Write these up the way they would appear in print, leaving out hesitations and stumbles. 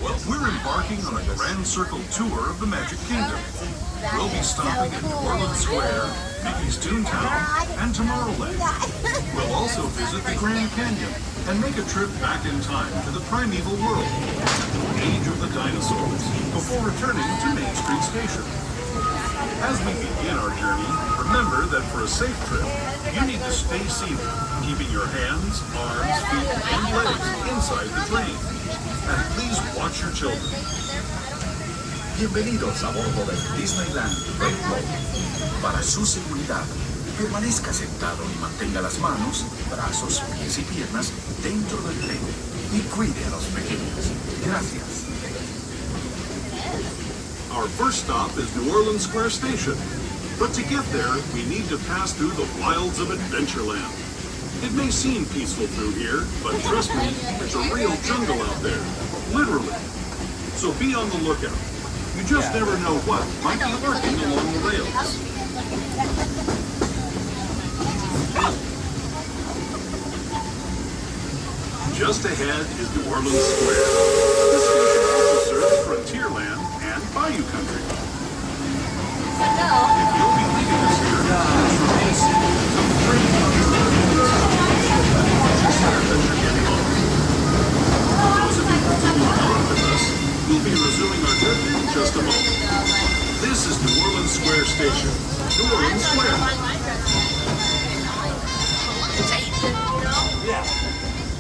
Well, we're embarking on a grand circle tour of the Magic Kingdom. We'll be stopping at New Orleans Square, Mickey's Toontown, and Tomorrowland. We'll also visit the Grand Canyon and make a trip back in time to the primeval world, the age of the dinosaurs, before returning to Main Street Station. As we begin our journey, remember that for a safe trip, you need to stay seated, keeping your hands, arms, feet, and legs inside the train. And please watch your children. Bienvenidos a bordo del Disneyland Railroad. Para su seguridad, permanezca sentado y mantenga las manos, brazos, pies y piernas dentro del tren y cuide a los pequeños. Gracias. Our first stop is New Orleans Square Station. But to get there, we need to pass through the wilds of Adventureland. It may seem peaceful through here, but trust me, it's a real jungle out there. Literally. So be on the lookout. You just never know what might be lurking along the rails. Just ahead is New Orleans Square. This station also serves Frontierland and Bayou Country. If you'll be leaving us here, we'll be resuming our trip in just a moment. This is New Orleans Square Station. New Orleans Square.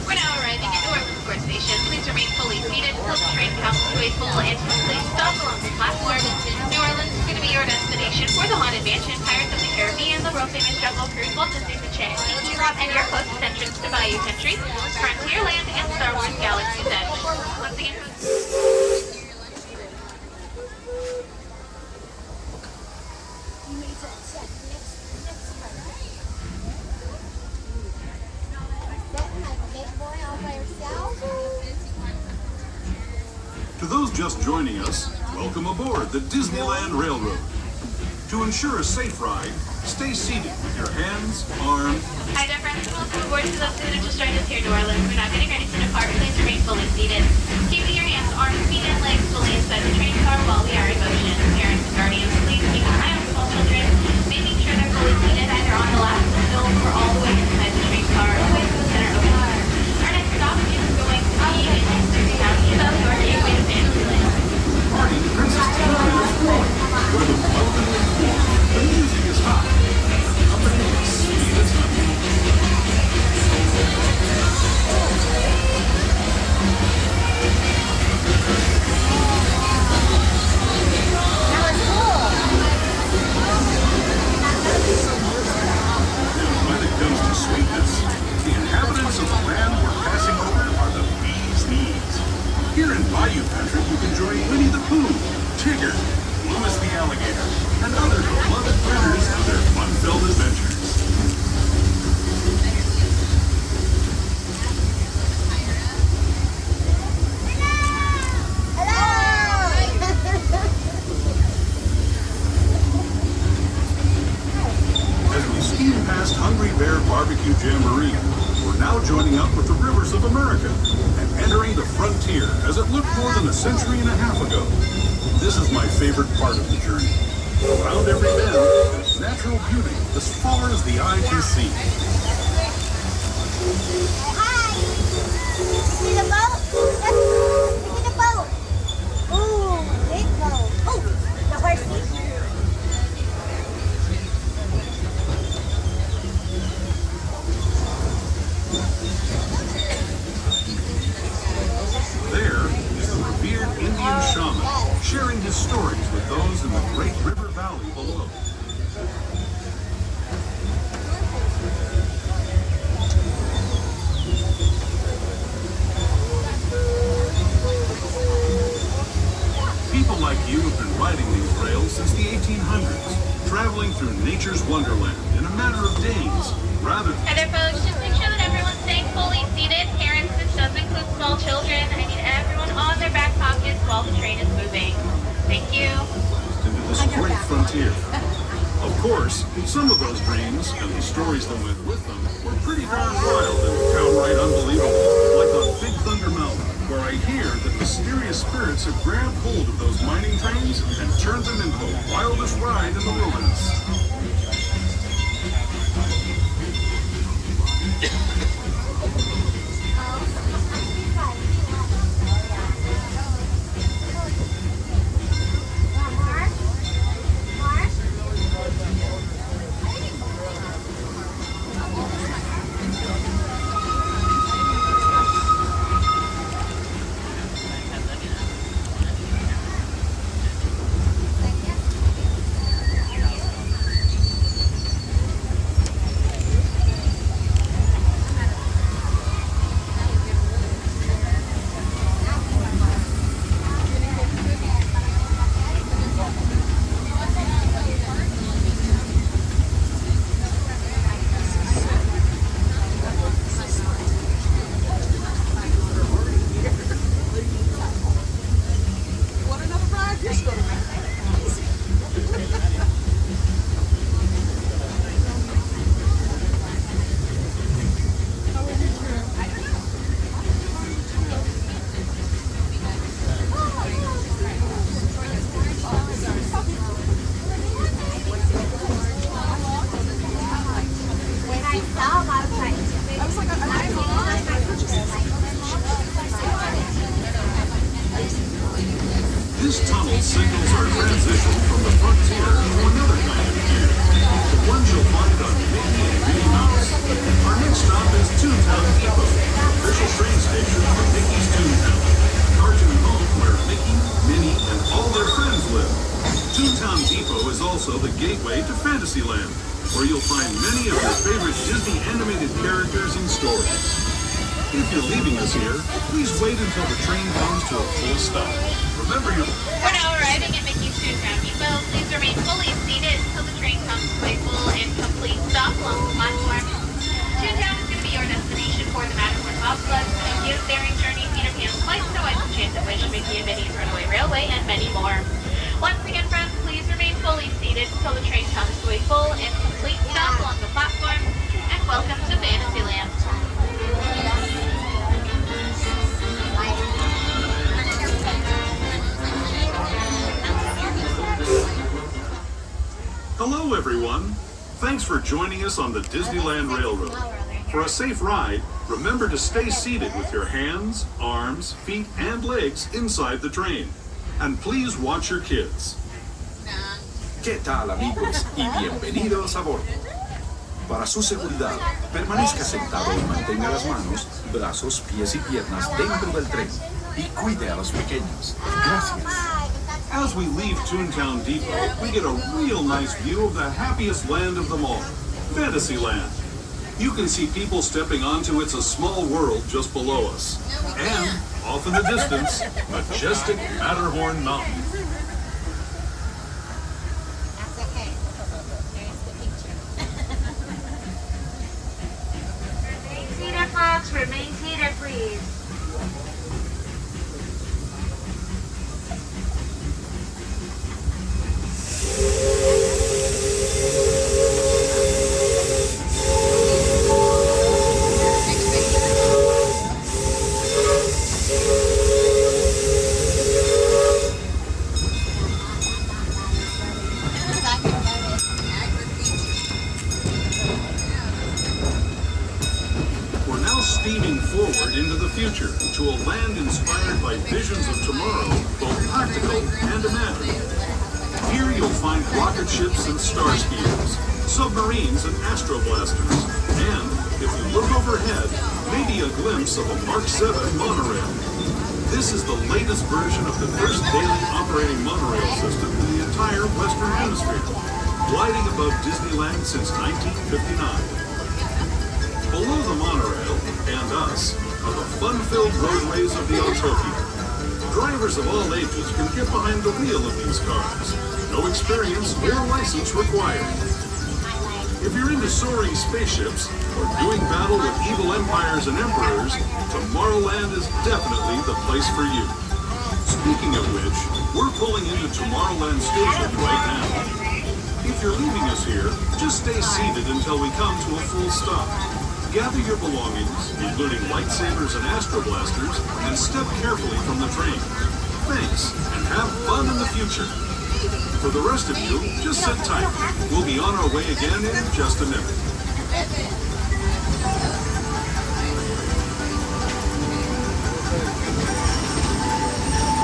We're now arriving at New Orleans Square Station. Please remain fully seated until the train comes to a full and complete stop along the platform. New Orleans is going to be your destination for the Haunted Mansion, Pirates of the Caribbean, the world-famous Jungle Cruise, Walt Disney's Enchanted Tiki, and your closest entrance to Bayou Country, Frontierland, and Star Wars Galaxy's Edge. Once again, To those just joining us, welcome aboard the Disneyland Railroad. To ensure a safe ride, stay seated with your hands, arms. hi there, friends, and welcome aboard to those who have just joined us here in New Orleans. We're now getting ready to depart. Please remain fully seated, keeping your hands, arms, feet, and legs fully inside the train car while we are in motion. Parents and guardians, please keep an eye on small children, making sure they're fully seated either on the last middle or all the way inside the train car, away from the center of the car. Our next stop is going to be in Toontown, your gateway to Fantasyland. Party Princess Tiana is flowing. Where the welcome is warm, the music is hot, and the company is sweet as honey. Now, when it comes to sweetness, the inhabitants of the land we're passing over are the bee's knees. Here in Bayou Country, you can join Winnie the Pooh, Tigger, Lewis the Alligator, and other beloved critters on their fun-filled adventures. As we steam past Hungry Bear Barbecue Jamboree, we're now joining up with the Rivers of America and entering the frontier as it looked more than a century and a half ago. This is my favorite part of the journey. Around every bend, there's natural beauty as far as the eye can see. Hi! See the boat? Look at the boat. Ooh, big boat. Oh, the horsey. There is the revered Indian shaman, sharing his stories with those in the Great River Valley below. People like you have been riding these rails since the 1800s, traveling through nature's wonderland in a matter of days, rather. Hi there, folks. Just make sure that everyone's staying fully seated. Parents, this does include small children. I need everyone on their back pockets while the train is moving. Thank you. Into this great frontier. Of course, some of those dreams and the stories that went with them were pretty darn wild and downright unbelievable, like on Big Thunder Mountain. where I hear that mysterious spirits have grabbed hold of those mining trains and turned them into the wildest ride in the wilderness. This tunnel signals our transition from the frontier to another kind of gear, the ones you'll find on Mickey and Minnie Mouse. Our next stop is Toontown Depot, the official train station for Mickey's Toontown, a cartoon home where Mickey, Minnie, and all their friends live. Toontown Depot is also the gateway to Fantasyland, where you'll find many of your favorite Disney animated characters and stories. If you're leaving us here, please wait until the train comes to a full stop. Remember your... We're now arriving at Mickey's Toontown Depot. Please remain fully seated until the train comes to a full and complete stop along the platform. Toontown is going to be your destination for the Matterhorn bobsled, a cute, daring journey, Peter Pan's Flight, Snow White's Enchanted Wish, Mickey and Minnie's Runaway Railway, and many more. Once again, friends, please remain fully seated until the train comes to a full and complete stop along the platform, and welcome to Fantasyland. Hello, everyone. Thanks for joining us on the Disneyland Railroad. For a safe ride, remember to stay seated with your hands, arms, feet, and legs inside the train. And please watch your kids. ¿Qué tal, amigos? Y bienvenidos a bordo. Para su seguridad, permanezca sentado y mantenga las manos, brazos, pies y piernas dentro del tren. Y cuide a los pequeños. Gracias. As we leave Toontown Depot, we get a real nice view of the happiest land of them all, Fantasyland. You can see people stepping onto It's a Small World just below us. And, off in the distance, majestic Matterhorn Mountain. That's okay. There's the picture. Remain seated, folks. Remain seated, please. We're now steaming forward into the future to a land inspired by visions of tomorrow, both practical and imagined. Here you'll find rocket ships and star skiers, submarines and astroblasters, and, if you look overhead, maybe a glimpse of a Mark 7 monorail. This is the latest version of the first daily operating monorail system in the entire Western Hemisphere, gliding above Disneyland since 1959. Below the monorail, and us, are the fun-filled roadways of the Autopia. Drivers of all ages can get behind the wheel of these cars. No experience or license required. If you're into soaring spaceships or doing battle with evil empires and emperors, Tomorrowland is definitely the place for you. Speaking of which, we're pulling into Tomorrowland Station right now. If you're leaving us here, just stay seated until we come to a full stop. Gather your belongings, including lightsabers and astro blasters, and step carefully from the train. Thanks, and have fun in the future. For the rest of you, just sit tight. We'll be on our way again in just a minute.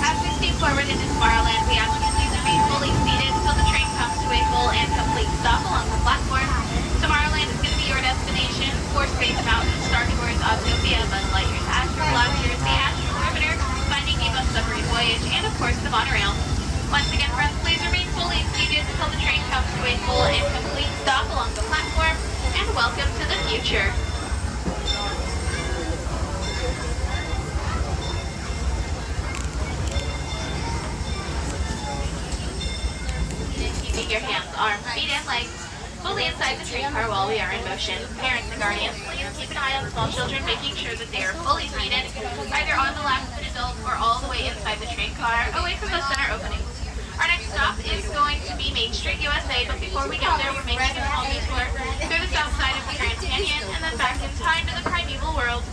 As we steam forward into Tomorrowland, we ask you to please remain fully seated until the train comes to a full and complete stop along the platform. Tomorrowland is going to be your destination for Space Mountain, Star Tours, Autopia, Buzz Lightyear's Astro Blasters, the Astro Orbiter, Finding Nemo's Submarine Voyage, and of course the monorail. Once again, friends, please remain fully seated until the train comes to a full and complete stop along the platform, and welcome to the future. Keeping your hands, arms, feet, and legs fully inside the train car while we are in motion. Parents and guardians, please keep an eye on small children, making sure that they are fully seated, either on the lap of an adult or all the way inside the train car, away from the center openings. Our next stop is going to be Main Street, USA, but before we get there, we're making a small detour through the south side of the Grand Canyon and then back in time to the primeval world.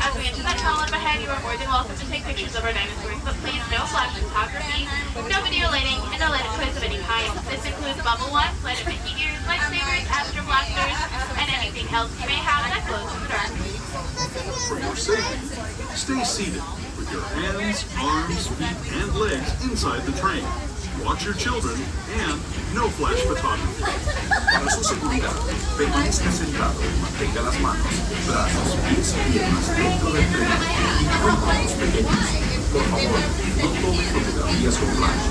As we enter that tunnel up ahead, you are more than welcome to take pictures of our dinosaurs, but please no flash photography, no video lighting, and no lighted toys of any kind. This includes bubble ones, lighted Mickey ears, lightsabers, astro blasters, and anything else you may have that glows in the dark. For your safety, stay seated with your hands, arms, feet, and legs inside the train. Watch your children and no flash photography. Para su seguridad, permanezca sentado y mantenga las manos, brazos, pies y piernas dentro del tren y cuida a los pequeños. Por favor, no tome fotografías con flash.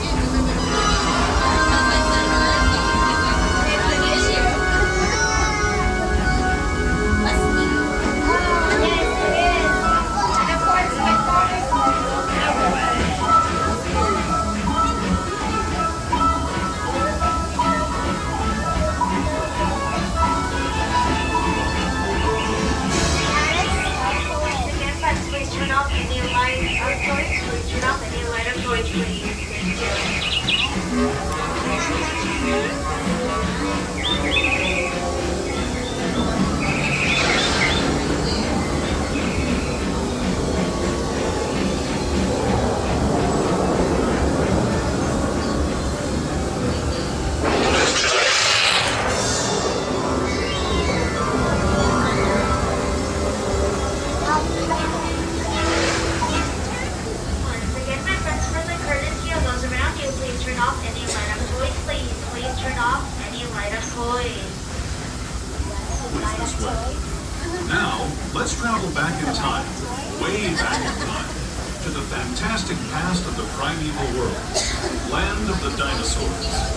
Now, let's travel back in time, way back in time, to the fantastic past of the primeval world, land of the dinosaurs.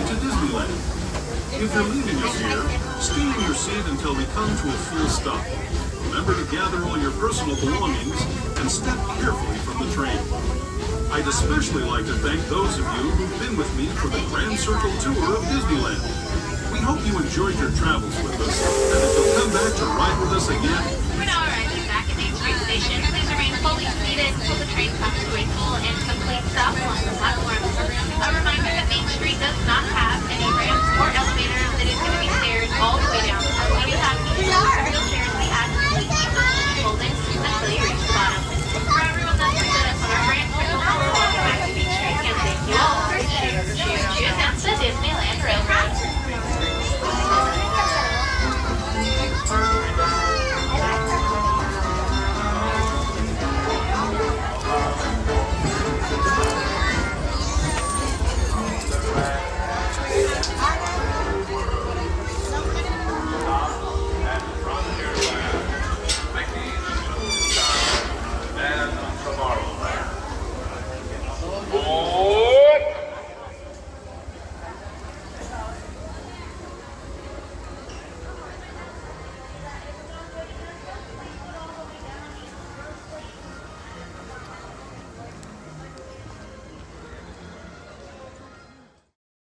to Disneyland. If you're leaving us here, stay in your seat until we come to a full stop. Remember to gather all your personal belongings and step carefully from the train. I'd especially like to thank those of you who've been with me for the Grand Circle Tour of Disneyland. We hope you enjoyed your travels with us, and that you'll come back to ride with us again. We're not all right. until the train comes to a full and complete stop along the platform.